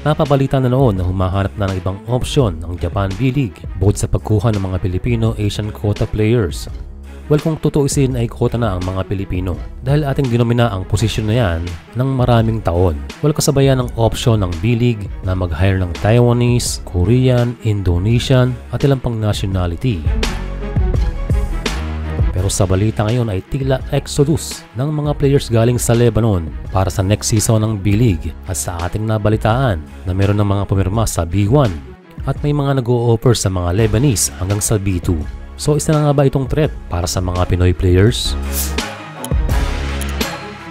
Napabalita na noon na humahanap na ng ibang opsyon ang Japan B-League bukod sa pagkuha ng mga Pilipino Asian quota players. Well, kung tutuusin ay quota na ang mga Pilipino dahil ating dinomina ang posisyon na yan ng maraming taon. Well, kasabayan ng option ng B-League na mag-hire ng Taiwanese, Korean, Indonesian at ilang pang nationality. Pero sa balita ngayon ay tila exodus ng mga players galing sa Lebanon para sa next season ng B-League at sa ating nabalitaan na meron ng mga pumirma sa B1 at may mga nag-o-offer sa mga Lebanese hanggang sa B2. So isa na nga ba itong threat para sa mga Pinoy players?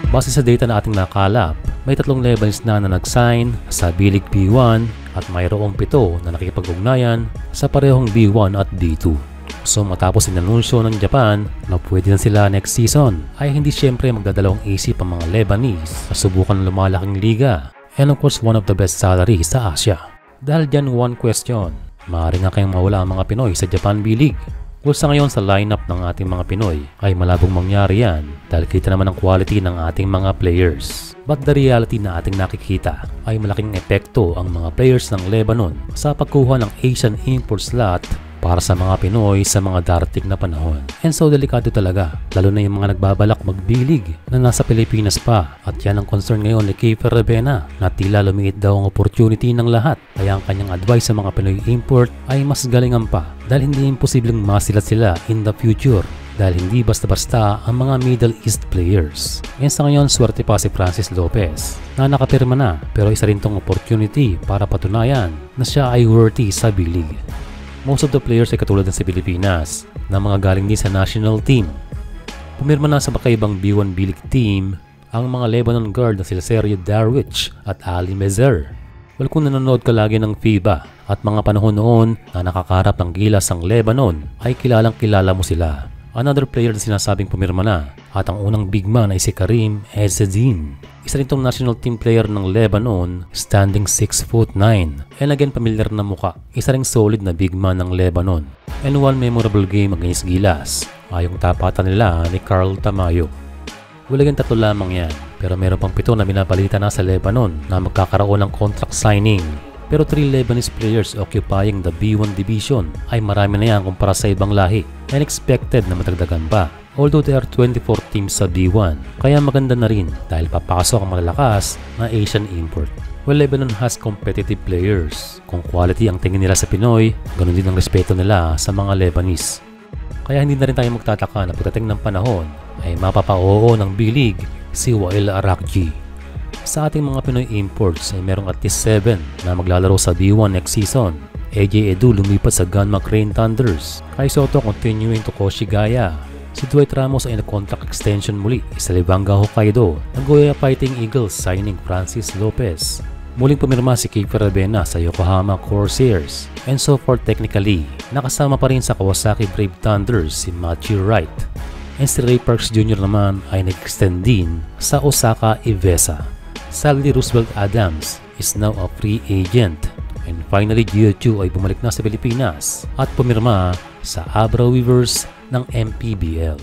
Base sa data na ating nakalap, may 3 Lebanese na nag-sign sa B-League B1 at mayroong 7 na nakikipag-ugnayan sa parehong B1 at B2. So matapos inanunsyo ng Japan na pwede na sila next season, ay hindi syempre magdadalawang isip ang mga Lebanese sa subukan ng lumalaking liga and of course one of the best salaries sa Asia. Dahil dyan one question, maaari nga kayong mawala ang mga Pinoy sa Japan B-League. Well, sa ngayon sa lineup ng ating mga Pinoy ay malabong mangyari yan dahil kita naman ang quality ng ating mga players. But the reality na ating nakikita ay malaking epekto ang mga players ng Lebanon sa pagkuha ng Asian import slot para sa mga Pinoy sa mga darating na panahon. And so delikado talaga, lalo na yung mga nagbabalak mag-B-League na nasa Pilipinas pa. At yan ang concern ngayon ni Kiefer Ravena na tila lumiit daw ang opportunity ng lahat. Kaya ang kanyang advice sa mga Pinoy import ay mas galingan pa dahil hindi imposibleng masilat sila in the future. Dahil hindi basta-basta ang mga Middle East players. Ngayon sa ngayon, swerte pa si Francis Lopez na nakapirma na pero isa rin tong opportunity para patunayan na siya ay worthy sa B-League. Most of the players ay katulad ng sa Pilipinas na mga galing din sa national team. Pumirma na sa bakaibang B1 B-League team ang mga Lebanon guard na sila Sergio Darwich at Ali Mezer. Well, kung nanonood ka lagi ng FIBA at mga panahon noon na nakakarap ng gilas ang Lebanon ay kilalang kilala mo sila. Another player na sinasabing pumirma na at ang unang big man ay si Karim Ezzedine. Isa rin tong national team player ng Lebanon, standing 6'9". And again, familiar na muka. Isa ring solid na big man ng Lebanon. And one memorable game against Gilas ay yung tapatan nila ni Carl Tamayo. Well, again, 3 lamang yan. Pero meron pang 7 na binapalita na sa Lebanon na magkakaroon ng contract signing. Pero 3 Lebanese players occupying the B1 division ay marami na yan kumpara sa ibang lahi. And expected na matagdagan pa. Although there are 24 teams sa B1, kaya maganda na rin dahil papasok ang malalakas na Asian import. Well, Lebanon has competitive players. Kung quality ang tingin nila sa Pinoy, ganun din ang respeto nila sa mga Lebanese. Kaya hindi na rin tayo magtataka na pagdating ng panahon ay mapapa-oo ng B-League si Wael Arakji. Sa ating mga Pinoy imports ay merong at least 7 na maglalaro sa B1 next season. AJ Edu lumipat sa Gunma Crane Thunders. Kai Soto continuing to Koshigaya. Si Dwight Ramos ay nag-contract extension muli sa Libanga Hokkaido. Nagoya Fighting Eagles signing Francis Lopez. Muling pumirma si Kiefer Ravena sa Yokohama Corsairs. And so far technically, nakasama pa rin sa Kawasaki Brave Thunders si Matthew Wright. And si Ray Parks Jr. naman ay nag-extend din sa Osaka Ivesa. Sadly, Roosevelt Adams is now a free agent. And finally, Gio Chu ay bumalik na sa Pilipinas at pumirma sa Abra Weavers ng MPBL.